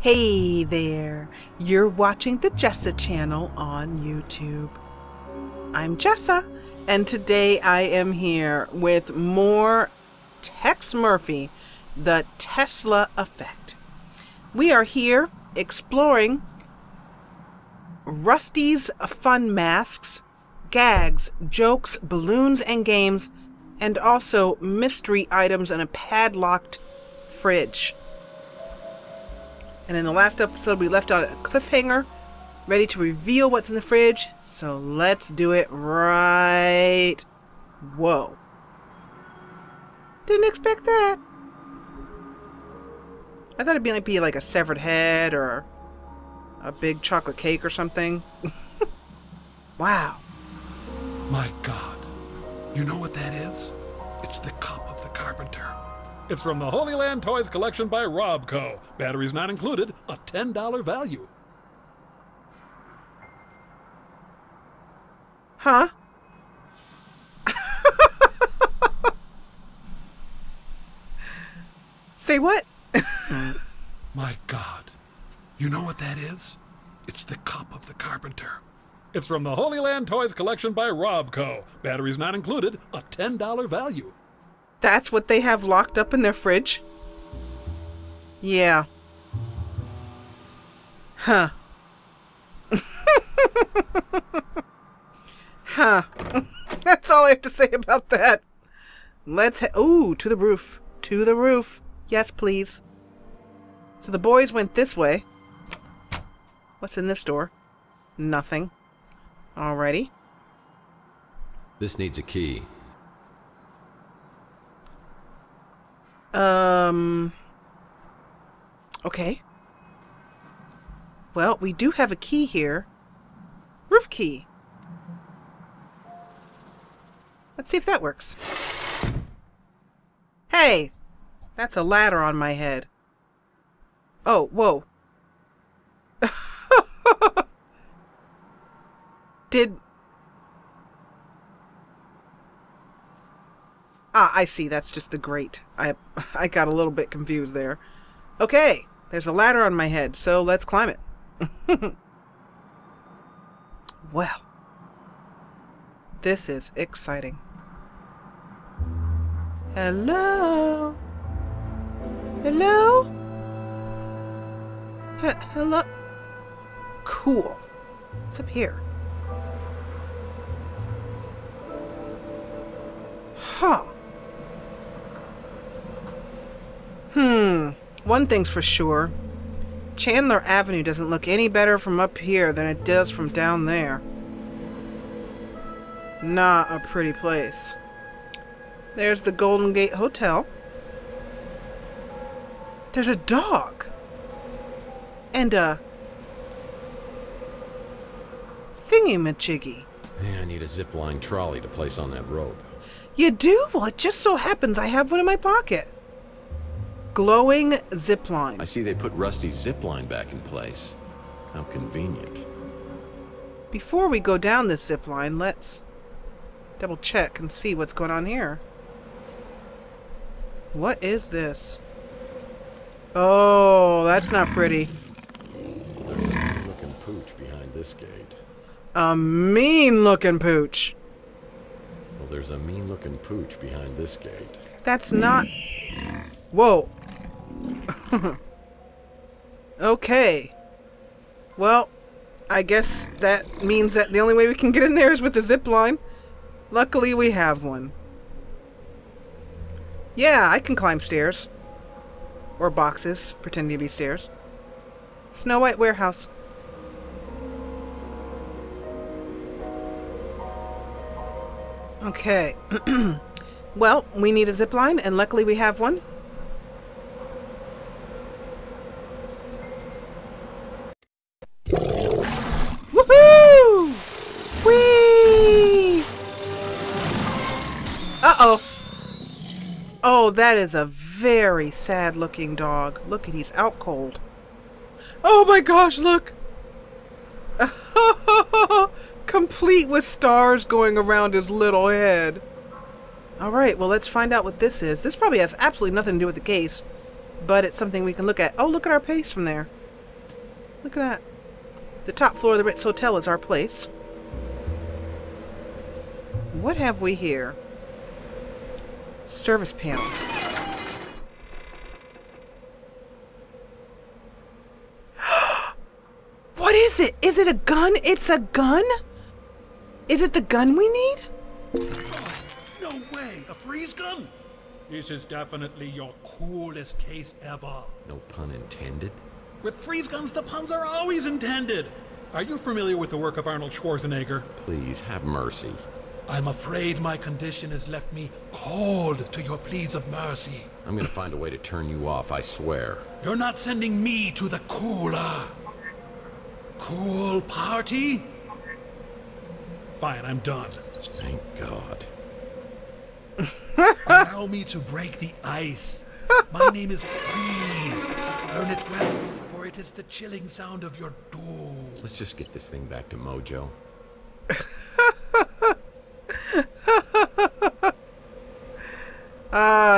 Hey there, you're watching the Jessa channel on YouTube. I'm Jessa, and today I am here with more Tex Murphy, the Tesla effect. We are here exploring Rusty's fun masks, gags, jokes, balloons, and games, and also mystery items in a padlocked fridge. And in the last episode, we left out a cliffhanger, ready to reveal what's in the fridge. So let's do it right. Whoa. Didn't expect that. I thought it'd be like a severed head or a big chocolate cake or something. Wow. My God. You know what that is? It's the cup of the carpenter. It's from the Holy Land Toys collection by Robco. Batteries not included, a $10 value. Huh? Say what? My God. You know what that is? It's the cup of the carpenter. It's from the Holy Land Toys collection by Robco. Batteries not included, a $10 value. That's what they have locked up in their fridge? Yeah. Huh. Huh. That's all I have to say about that. Let's ooh, to the roof. To the roof. Yes, please. So the boys went this way. What's in this door? Nothing. Alrighty. This needs a key. Okay. Well, we do have a key here. Roof key. Let's see if that works. Hey! That's a ladder on my head. Oh, whoa. I see. That's just the grate. I got a little bit confused there. Okay, there's a ladder on my head, so let's climb it. Well, this is exciting. Hello? Hello? Hello? Cool. What's up here? Huh. One thing's for sure. Chandler Avenue doesn't look any better from up here than it does from down there. Not a pretty place. There's the Golden Gate Hotel. There's a dog. And a thingy-majiggy. Yeah, I need a zipline trolley to place on that rope. You do? Well, it just so happens I have one in my pocket. Glowing zipline. I see they put Rusty's zipline back in place. How convenient. Before we go down this zipline, let's double check and see what's going on here. What is this? Oh, that's not pretty. There's a mean-looking pooch behind this gate. A mean-looking pooch. Well, there's a mean-looking pooch behind this gate. That's not... Whoa. Okay. Well, I guess that means that the only way we can get in there is with the zip line. Luckily, we have one. Yeah, I can climb stairs. Or boxes, pretending to be stairs. Snow White Warehouse. Okay. Well, we need a zip line, and luckily we have one. Woohoo! Whee! Uh-oh. Oh, that is a very sad-looking dog. Look at, he's out cold. Oh my gosh, look! Complete with stars going around his little head. Alright, well, let's find out what this is. This probably has absolutely nothing to do with the case, but it's something we can look at. Oh, look at our pace from there. Look at that. The top floor of the Ritz Hotel is our place. What have we here? Service panel. What is it? Is it a gun? It's a gun? Is it the gun we need? No way! A freeze gun? This is definitely your coolest case ever. No pun intended. With freeze guns, the puns are always intended. Are you familiar with the work of Arnold Schwarzenegger? Please, have mercy. I'm afraid my condition has left me cold to your pleas of mercy. I'm gonna find a way to turn you off, I swear. You're not sending me to the cool party? Fine, I'm done. Thank God. Allow me to break the ice. My name is Freeze. Learn it well, for it is the chilling sound of your doom. Let's just get this thing back to Mojo.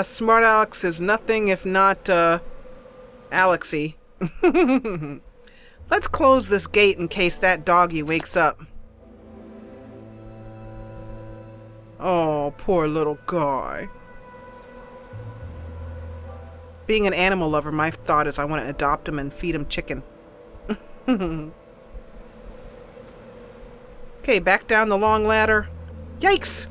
Smart Alex is nothing if not, Alexy. Let's close this gate in case that doggy wakes up. Oh, poor little guy. Being an animal lover, my thought is I want to adopt him and feed him chicken. Okay, back down the long ladder. Yikes!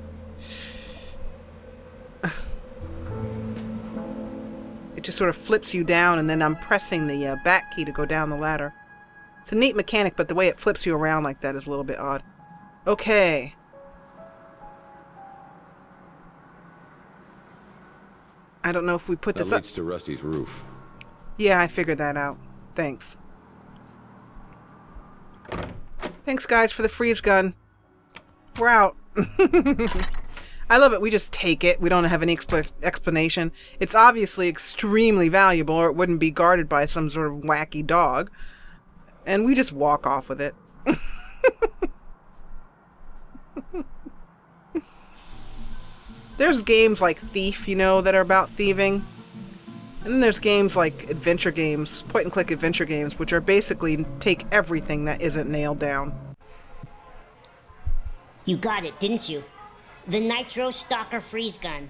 It just sort of flips you down, and then I'm pressing the back key to go down the ladder. It's a neat mechanic, but the way it flips you around like that is a little bit odd. Okay. I don't know if we put this That up. leads to Rusty's roof. Yeah, I figured that out. Thanks. Thanks, guys, for the freeze gun. We're out. I love it. We just take it. We don't have any explanation. It's obviously extremely valuable, or it wouldn't be guarded by some sort of wacky dog. And we just walk off with it. There's games like Thief, you know, that are about thieving. And then there's games like adventure games, point-and-click adventure games, which are basically take everything that isn't nailed down. You got it, didn't you? The Nitro Stalker freeze gun.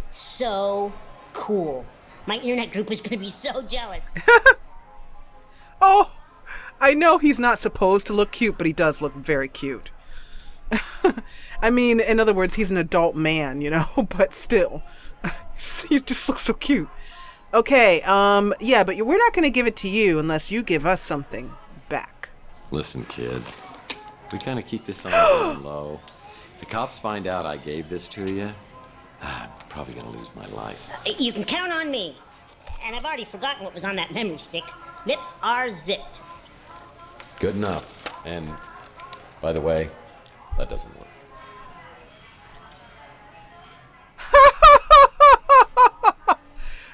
So cool. My internet group is gonna be so jealous. Oh, I know he's not supposed to look cute, but he does look very cute. I mean, in other words, he's an adult man, you know, but still. He just looks so cute. Okay, yeah, but we're not going to give it to you unless you give us something back. Listen, kid. We kind of keep this on the low. If the cops find out I gave this to you, I'm probably going to lose my license. You can count on me. And I've already forgotten what was on that memory stick. Lips are zipped. Good enough. And, by the way, that doesn't work.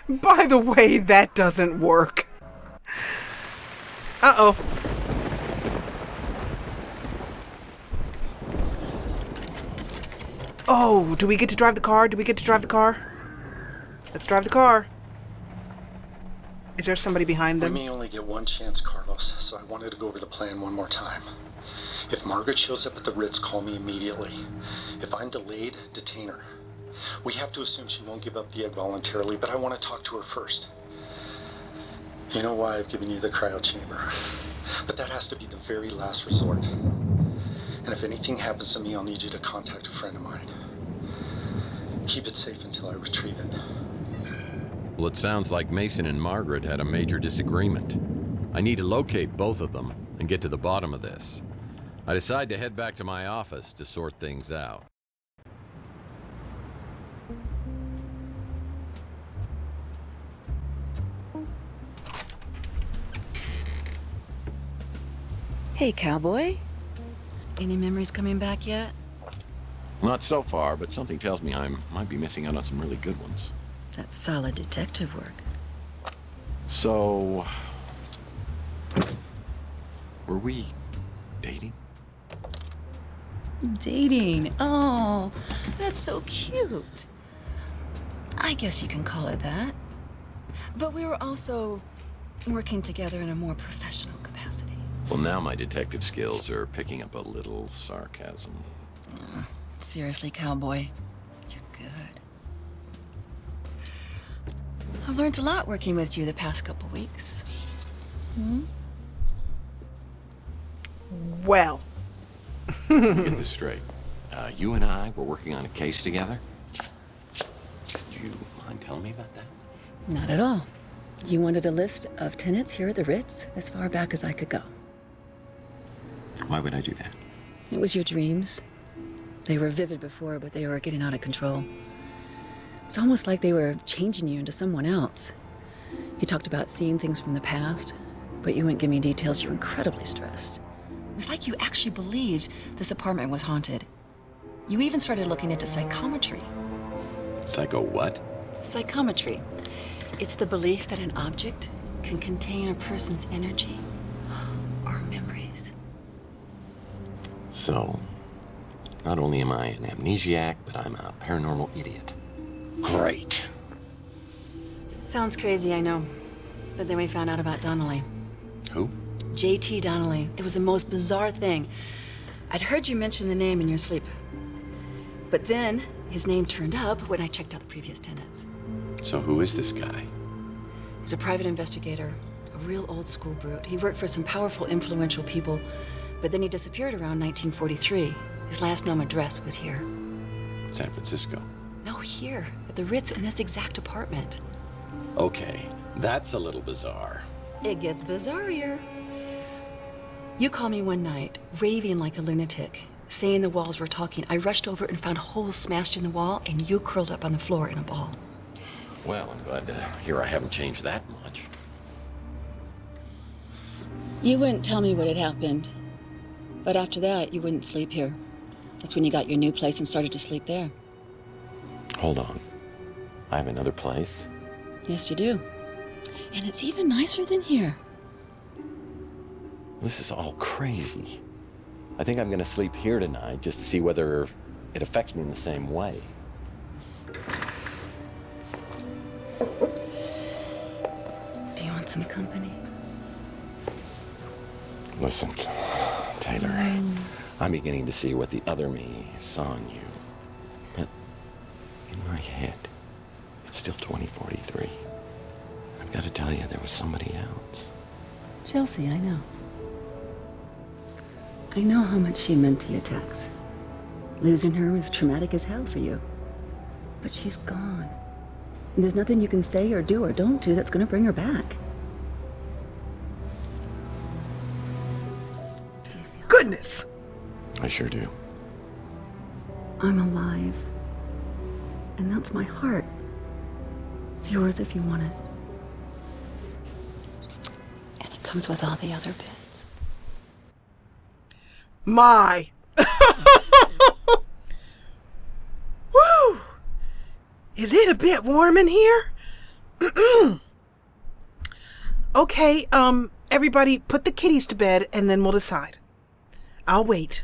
By the way, that doesn't work. Uh-oh. Oh, do we get to drive the car? Do we get to drive the car? Let's drive the car. Is there somebody behind them? We may only get one chance, Carlos, so I wanted to go over the plan one more time. If Margaret shows up at the Ritz, call me immediately. If I'm delayed, detain her. We have to assume she won't give up the egg voluntarily, but I want to talk to her first. You know why I've given you the cryo chamber, but that has to be the very last resort. And if anything happens to me, I'll need you to contact a friend of mine. Keep it safe until I retrieve it. Well, it sounds like Mason and Margaret had a major disagreement. I need to locate both of them and get to the bottom of this. I decide to head back to my office to sort things out. Hey, cowboy. Any memories coming back yet? Not so far, but something tells me I might be missing out on some really good ones. That's solid detective work. So... were we dating? Dating? Oh, that's so cute. I guess you can call it that. But we were also working together in a more professional capacity. Well, now my detective skills are picking up a little sarcasm. Seriously, cowboy, you're good. I've learned a lot working with you the past couple weeks. Well. Get this straight. You and I were working on a case together? Do you mind telling me about that? Not at all. You wanted a list of tenants here at the Ritz as far back as I could go. Why would I do that? It was your dreams. They were vivid before, but they were getting out of control. It's almost like they were changing you into someone else. You talked about seeing things from the past, but you wouldn't give me details. You were incredibly stressed. It was like you actually believed this apartment was haunted. You even started looking into psychometry. Psycho what? Psychometry. It's the belief that an object can contain a person's energy or memories. So, not only am I an amnesiac, but I'm a paranormal idiot. Great. Sounds crazy, I know. But then we found out about Donnelly. Who? J.T. Donnelly. It was the most bizarre thing. I'd heard you mention the name in your sleep. But then, his name turned up when I checked out the previous tenants. So who is this guy? He's a private investigator, a real old school brute. He worked for some powerful, influential people, but then he disappeared around 1943. His last known address was here. San Francisco. No, here, at the Ritz in this exact apartment. Okay, that's a little bizarre. It gets bizarrier. You called me one night, raving like a lunatic, saying the walls were talking. I rushed over and found holes smashed in the wall, and you curled up on the floor in a ball. Well, I'm glad to hear I haven't changed that much. You wouldn't tell me what had happened, but after that, you wouldn't sleep here. That's when you got your new place and started to sleep there. Hold on. I have another place? Yes, you do. And it's even nicer than here. This is all crazy. I think I'm gonna sleep here tonight just to see whether it affects me in the same way. Do you want some company? Listen, Taylor, I'm beginning to see what the other me saw in you. But in my head, it's still 2043. I've got to tell you, there was somebody else. Chelsea, I know. I know how much she meant to you, Tex. Losing her was traumatic as hell for you. But she's gone. And there's nothing you can say or do or don't do that's gonna bring her back. Do you feel Goodness. I sure do. I'm alive. And that's my heart. It's yours if you want it. And it comes with all the other bits. My. Woo! Is it a bit warm in here? Okay, everybody put the kitties to bed and then we'll decide. I'll wait.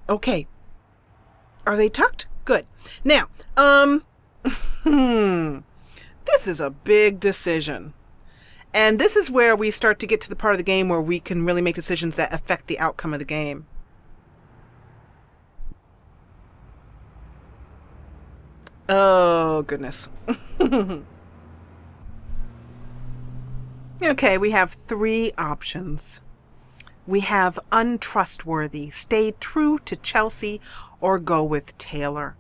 Okay. Are they tucked? Good. Now, this is a big decision. And this is where we start to get to the part of the game where we can really make decisions that affect the outcome of the game. Oh, goodness. Okay, we have three options. We have untrustworthy, stay true to Chelsea, or go with Taylor.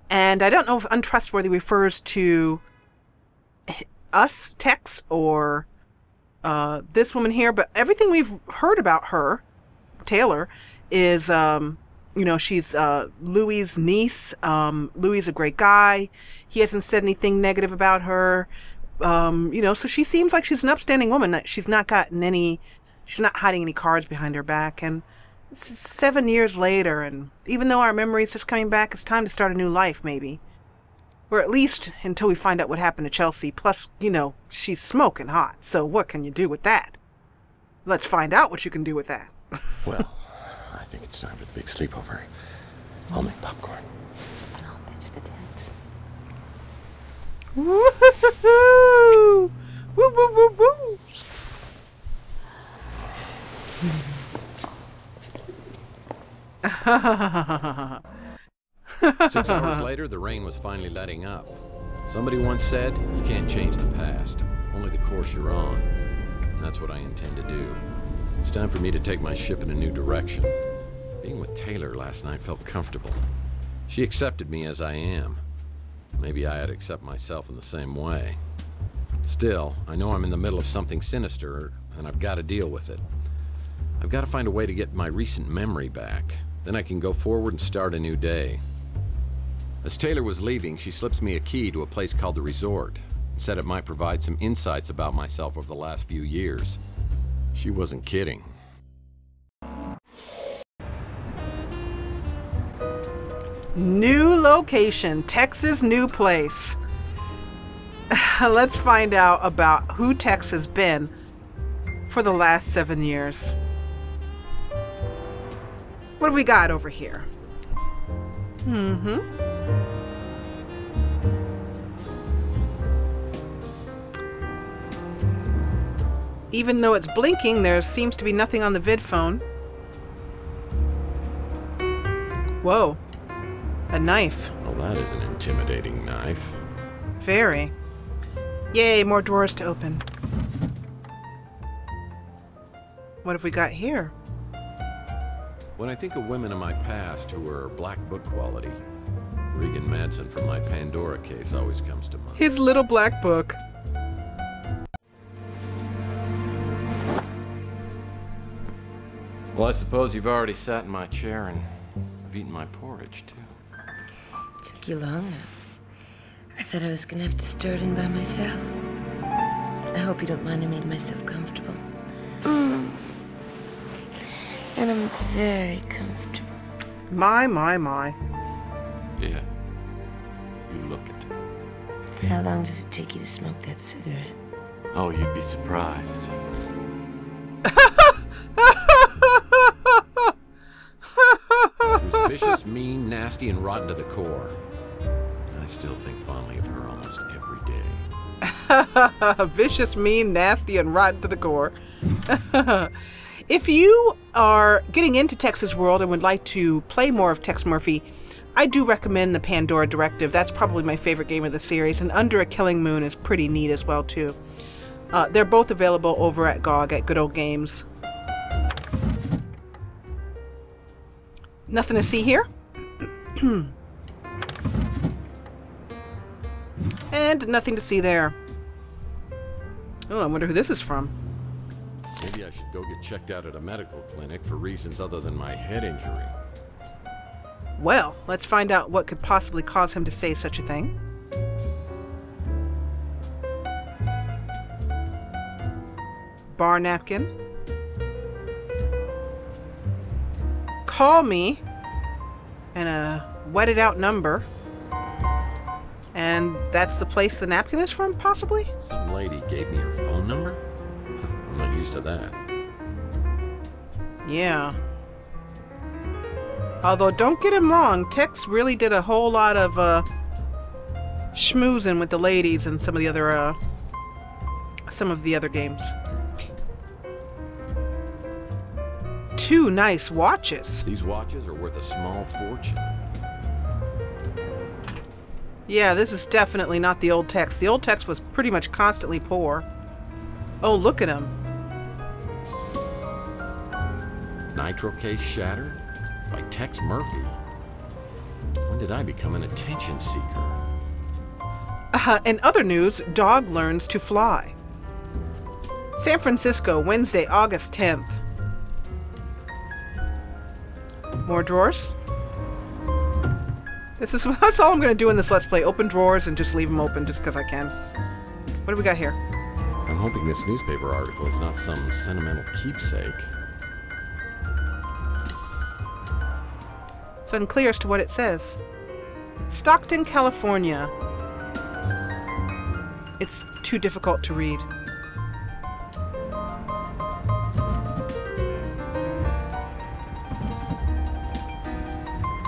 And I don't know if untrustworthy refers to us, Tex, or this woman here, but everything we've heard about her, Taylor, is, you know, she's Louis' niece. Louis is a great guy. He hasn't said anything negative about her. You know, so she seems like she's an upstanding woman. That she's not gotten any, she's not hiding any cards behind her back. And it's 7 years later, and even though our memory's just coming back, it's time to start a new life, maybe. Or at least until we find out what happened to Chelsea. Plus, you know, she's smoking hot. So what can you do with that? Let's find out what you can do with that. Well, I think it's time for the big sleepover. I'll make popcorn. And I'll pitch the tent. Woo-hoo-hoo-hoo! Woo-woo-woo! 6 hours later, the rain was finally letting up. Somebody once said, you can't change the past, only the course you're on. And that's what I intend to do. It's time for me to take my ship in a new direction. Being with Taylor last night felt comfortable. She accepted me as I am. Maybe I ought to accept myself in the same way. Still, I know I'm in the middle of something sinister, and I've got to deal with it. I've got to find a way to get my recent memory back. Then I can go forward and start a new day. As Taylor was leaving, she slips me a key to a place called the Resort, and said it might provide some insights about myself over the last few years. She wasn't kidding. New location, Tex's new place. Let's find out about who Tex has been for the last 7 years. What do we got over here? Even though it's blinking, there seems to be nothing on the vid phone. Whoa. A knife. Well, that is an intimidating knife. Very. Yay, more drawers to open. What have we got here? When I think of women in my past who were black book quality, Regan Madsen from my Pandora case always comes to mind. His little black book. Well, I suppose you've already sat in my chair and I've eaten my porridge, too. Took you long enough. I thought I was gonna have to stir it in by myself. I hope you don't mind I made myself comfortable. And I'm very comfortable. My. Yeah. You look it. How long does it take you to smoke that cigarette? Oh, you'd be surprised. She was vicious, mean, nasty, and rotten to the core. I still think fondly of her almost every day. Vicious, mean, nasty, and rotten to the core. If you are getting into Tex's world and would like to play more of Tex Murphy, I do recommend the Pandora Directive. That's probably my favorite game of the series, and Under a Killing Moon is pretty neat as well, too. They're both available over at GOG at Good Old Games. Nothing to see here. And nothing to see there. Oh, I wonder who this is from. Maybe I should go get checked out at a medical clinic for reasons other than my head injury. Well, let's find out what could possibly cause him to say such a thing. Bar napkin. Call me. And a wetted out number. And that's the place the napkin is from, possibly? Some lady gave me her phone number? I'm not used to that. Yeah. Although, don't get him wrong, Tex really did a whole lot of schmoozing with the ladies and some of the other games. 2 nice watches. These watches are worth a small fortune. Yeah, this is definitely not the old Tex. The old Tex was pretty much constantly poor. Oh, look at him. Nitro case shattered? By Tex Murphy. When did I become an attention seeker? In other news, dog learns to fly. San Francisco, Wednesday, August 10th. More drawers. That's all I'm going to do in this Let's Play. Open drawers and just leave them open just because I can. What do we got here? I'm hoping this newspaper article is not some sentimental keepsake. It's unclear as to what it says. Stockton, California. It's too difficult to read.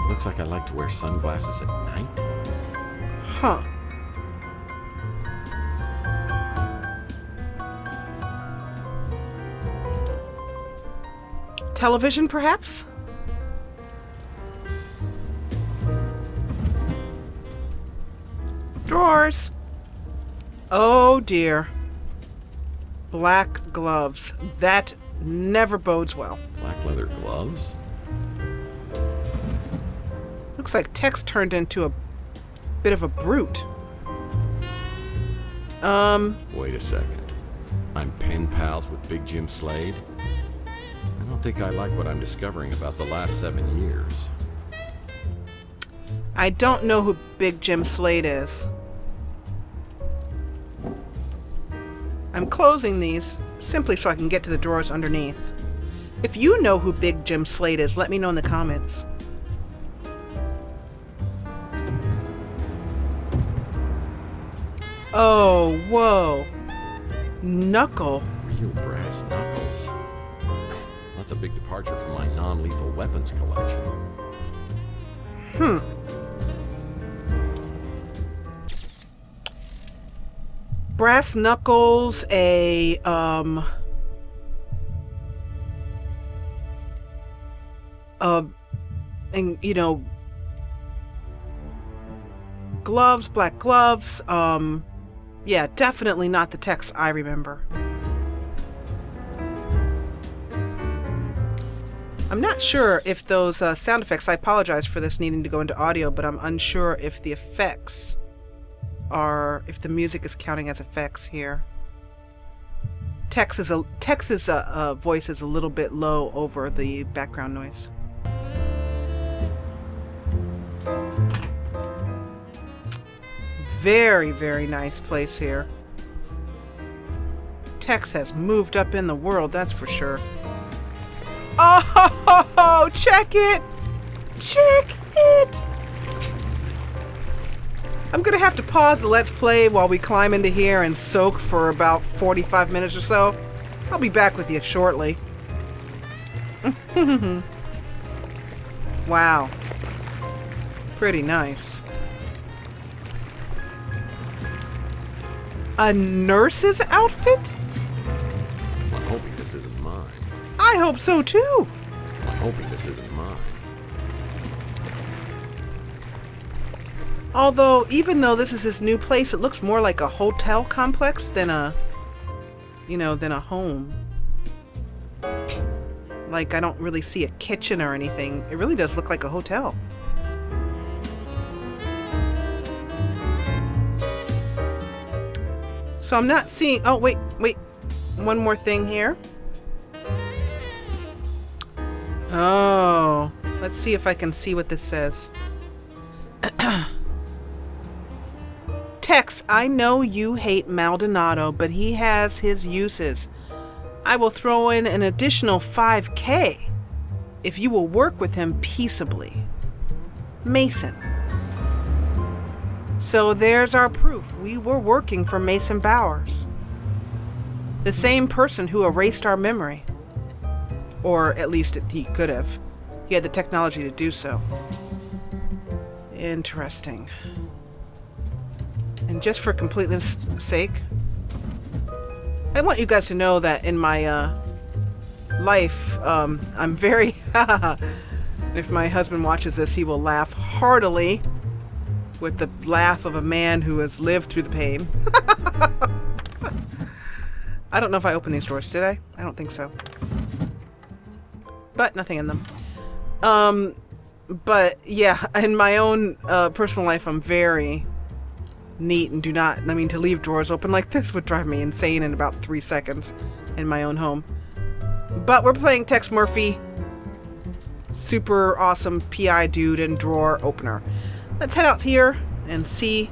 Looks like I like to wear sunglasses at night. Huh. Television, perhaps? Drawers. Oh dear. Black gloves. That never bodes well. Black leather gloves? Looks like Tex turned into a bit of a brute. Wait a second. I'm pen pals with Big Jim Slade? I don't think I like what I'm discovering about the last 7 years. I don't know who Big Jim Slade is. I'm closing these simply so I can get to the drawers underneath. If you know who Big Jim Slade is, let me know in the comments. Oh, whoa. Knuckle. Real brass knuckles. That's a big departure from my non-lethal weapons collection. Brass knuckles, and you know, gloves, black gloves, yeah, definitely not the text I remember. I'm not sure if those sound effects, I apologize for this needing to go into audio, but I'm unsure if the effects are, if the music is counting as effects here. Tex's voice is a little bit low over the background noise. Very, very nice place here. Tex has moved up in the world, that's for sure. Oh, check it! Check it! I'm gonna have to pause the Let's Play while we climb into here and soak for about 45 minutes or so. I'll be back with you shortly. Wow. Pretty nice. A nurse's outfit? I'm hoping this isn't mine. I hope so too. I'm hoping this isn't mine. Although, even though this is his new place, it looks more like a hotel complex than a, you know, than a home. Like, I don't really see a kitchen or anything. It really does look like a hotel. So I'm not seeing... Oh, wait. One more thing here. Oh. Let's see if I can see what this says. Tex, I know you hate Maldonado, but he has his uses. I will throw in an additional $5,000 if you will work with him peaceably. Mason. So there's our proof. We were working for Mason Bowers. The same person who erased our memory. Or at least he could have. He had the technology to do so. Interesting. And just for completeness' sake, I want you guys to know that in my life, I'm very... If my husband watches this, he will laugh heartily with the laugh of a man who has lived through the pain. I don't know if I opened these drawers, did I? I don't think so. But nothing in them. But yeah, in my own personal life, I'm very neat and do not, I mean, to leave drawers open like this would drive me insane in about 3 seconds in my own home. But we're playing Tex Murphy, super awesome PI dude and drawer opener. Let's head out here and see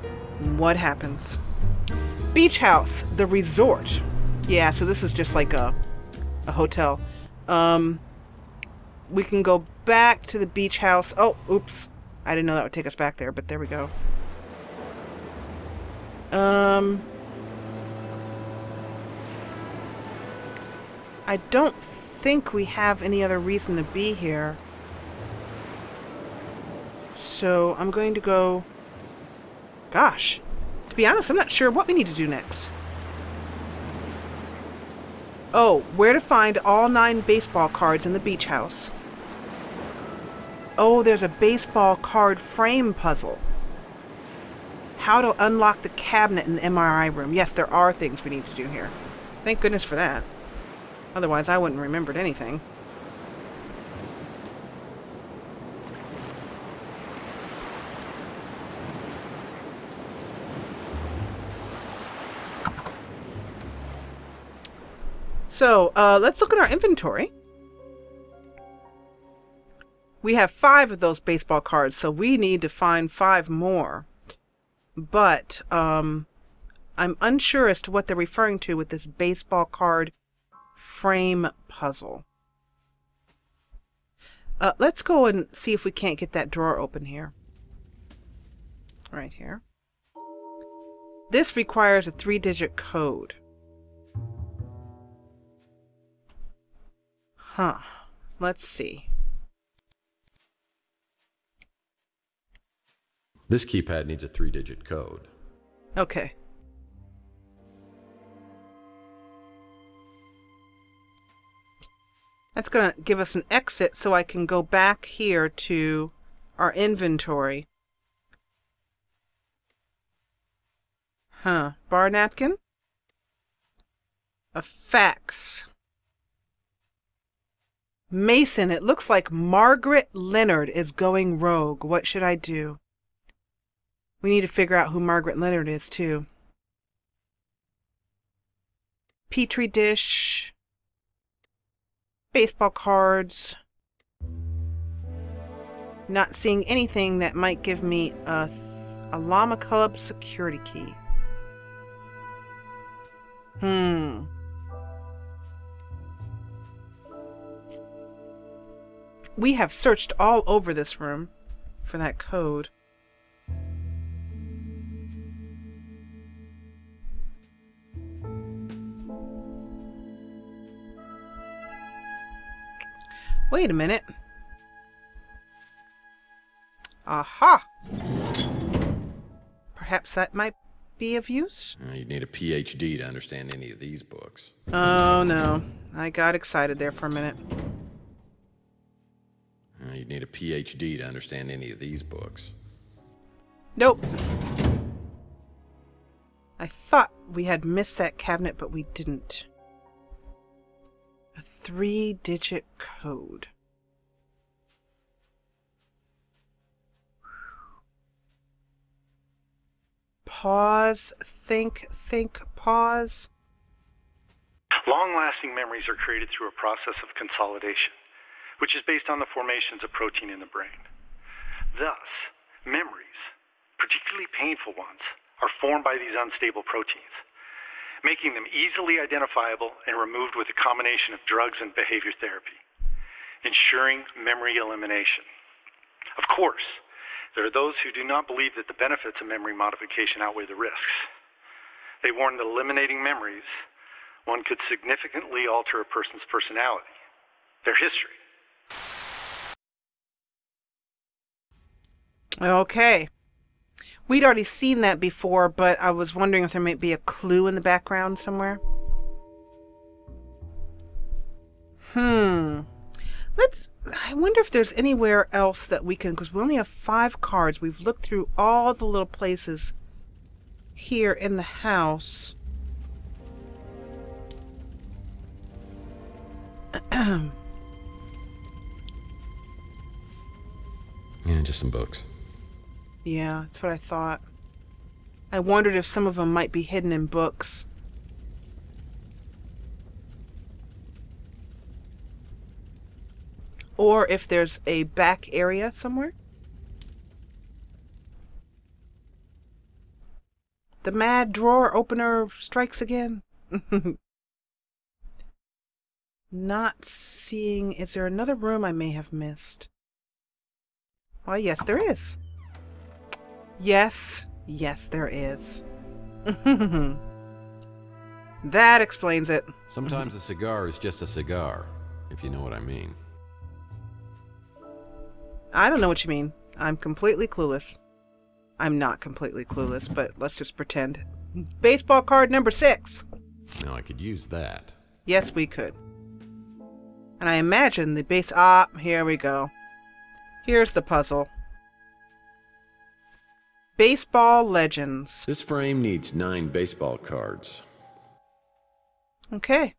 what happens. Beach House, the resort. Yeah, so this is just like a hotel. We can go back to the beach house. Oh, oops. I didn't know that would take us back there, but there we go. I don't think we have any other reason to be here. So I'm going to go... Gosh, to be honest, I'm not sure what we need to do next. Oh, where to find all 9 baseball cards in the beach house. Oh, there's a baseball card frame puzzle. how to unlock the cabinet in the MRI room. Yes, there are things we need to do here. Thank goodness for that. Otherwise, I wouldn't have remembered anything. So, let's look at our inventory. We have 5 of those baseball cards, so we need to find 5 more. But, I'm unsure as to what they're referring to with this baseball card frame puzzle. Let's go and see if we can't get that drawer open here. Right here. This requires a 3-digit code. Huh. Let's see. This keypad needs a 3-digit code. Okay. That's going to give us an exit so I can go back here to our inventory. Huh. Bar napkin? A fax. Mason, it looks like Margaret Leonard is going rogue. What should I do? We need to figure out who Margaret Leonard is, too. Petri dish. Baseball cards. Not seeing anything that might give me a Llama Club security key. We have searched all over this room for that code. Wait a minute. Aha! Perhaps that might be of use? You'd need a PhD to understand any of these books. Oh no. I got excited there for a minute. You'd need a PhD to understand any of these books. Nope. I thought we had missed that cabinet, but we didn't. A 3-digit code. Pause, think, pause. Long-lasting memories are created through a process of consolidation, which is based on the formations of protein in the brain. Thus, memories, particularly painful ones, are formed by these unstable proteins, making them easily identifiable and removed with a combination of drugs and behavior therapy, ensuring memory elimination. Of course, there are those who do not believe that the benefits of memory modification outweigh the risks. They warn that eliminating memories, one could significantly alter a person's personality, their history. Okay. We'd already seen that before, but I was wondering if there might be a clue in the background somewhere. I wonder if there's anywhere else that we can, because we only have 5 cards. We've looked through all the little places here in the house. Yeah, just some books. Yeah, that's what I thought. I wondered if some of them might be hidden in books. Or if there's a back area somewhere. The mad drawer opener strikes again. Not seeing... Is there another room I may have missed? Why, yes, there is. Yes, there is. That explains it. Sometimes a cigar is just a cigar, if you know what I mean. I don't know what you mean. I'm completely clueless. I'm not completely clueless, but let's just pretend. Baseball card number 6. Now I could use that. Yes, we could. And I imagine the base... here we go. Here's the puzzle. Baseball legends. This frame needs 9 baseball cards. Okay.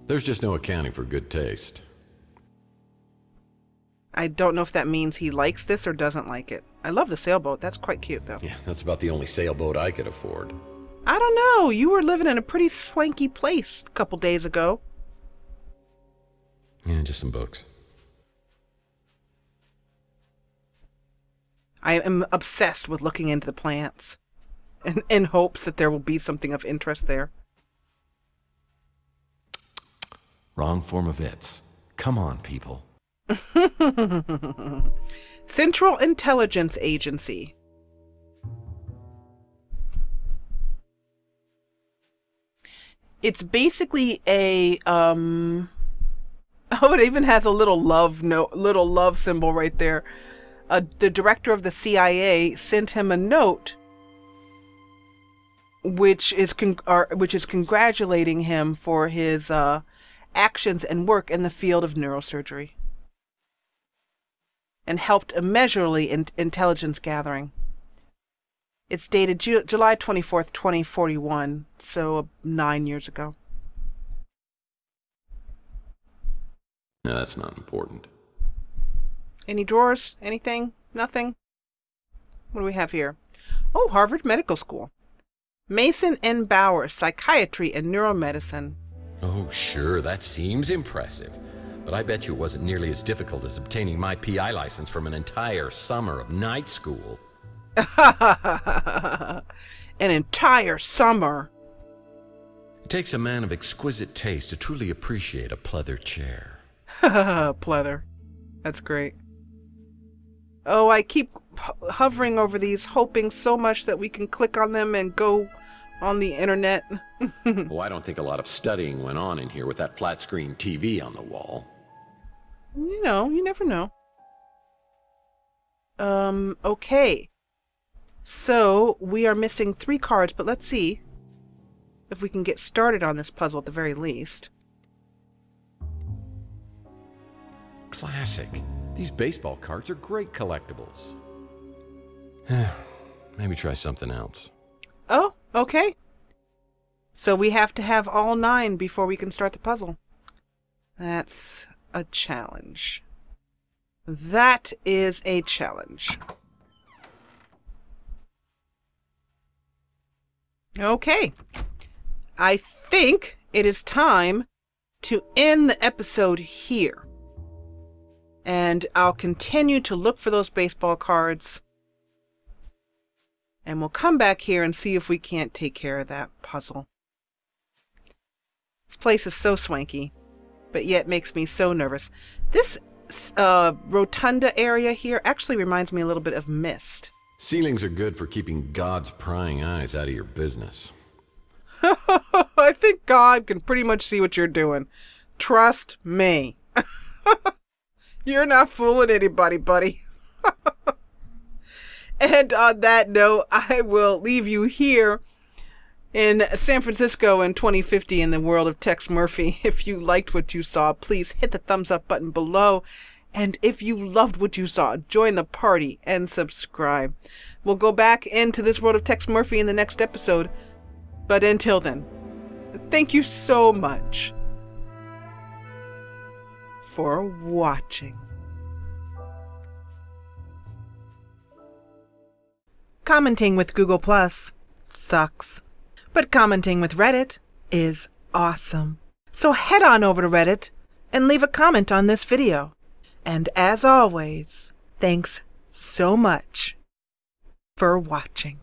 There's just no accounting for good taste. I don't know if that means he likes this or doesn't like it. I love the sailboat. That's quite cute, though. Yeah, that's about the only sailboat I could afford. I don't know. You were living in a pretty swanky place a couple days ago. Yeah, just some books. I am obsessed with looking into the plants in hopes that there will be something of interest there. Wrong form of its. Come on, people. Central Intelligence Agency. It's basically a oh, it even has a little love symbol right there. The director of the CIA sent him a note which is congratulating him for his actions and work in the field of neurosurgery, and helped immeasurably in intelligence gathering. It's dated July 24th, 2041, so 9 years ago. No, that's not important. Any drawers? Anything? Nothing? What do we have here? Oh, Harvard Medical School. Mason N. Bauer, Psychiatry and Neuromedicine. Oh, sure, that seems impressive. But I bet you it wasn't nearly as difficult as obtaining my PI license from an entire summer of night school. An entire summer. It takes a man of exquisite taste to truly appreciate a pleather chair. Pleather. That's great. Oh, I keep hovering over these, hoping so much that we can click on them and go on the internet. Oh, I don't think a lot of studying went on in here with that flat screen TV on the wall. You know, you never know. Okay. So, we are missing 3 cards, but let's see if we can get started on this puzzle at the very least. Classic. These baseball cards are great collectibles. Maybe try something else. Oh, okay. So we have to have all 9 before we can start the puzzle. That's a challenge. That is a challenge. Okay. I think it is time to end the episode here. And I'll continue to look for those baseball cards. And we'll come back here and see if we can't take care of that puzzle. This place is so swanky, but yet makes me so nervous. This rotunda area here actually reminds me a little bit of Myst. Ceilings are good for keeping God's prying eyes out of your business. I think God can pretty much see what you're doing. Trust me. You're not fooling anybody, buddy. And on that note, I will leave you here in San Francisco in 2050 in the world of Tex Murphy. If you liked what you saw, please hit the thumbs up button below. And if you loved what you saw, join the party and subscribe. We'll go back into this world of Tex Murphy in the next episode. But until then, thank you so much for watching. Commenting with Google Plus sucks, but commenting with Reddit is awesome. So head on over to Reddit and leave a comment on this video. And as always, thanks so much for watching.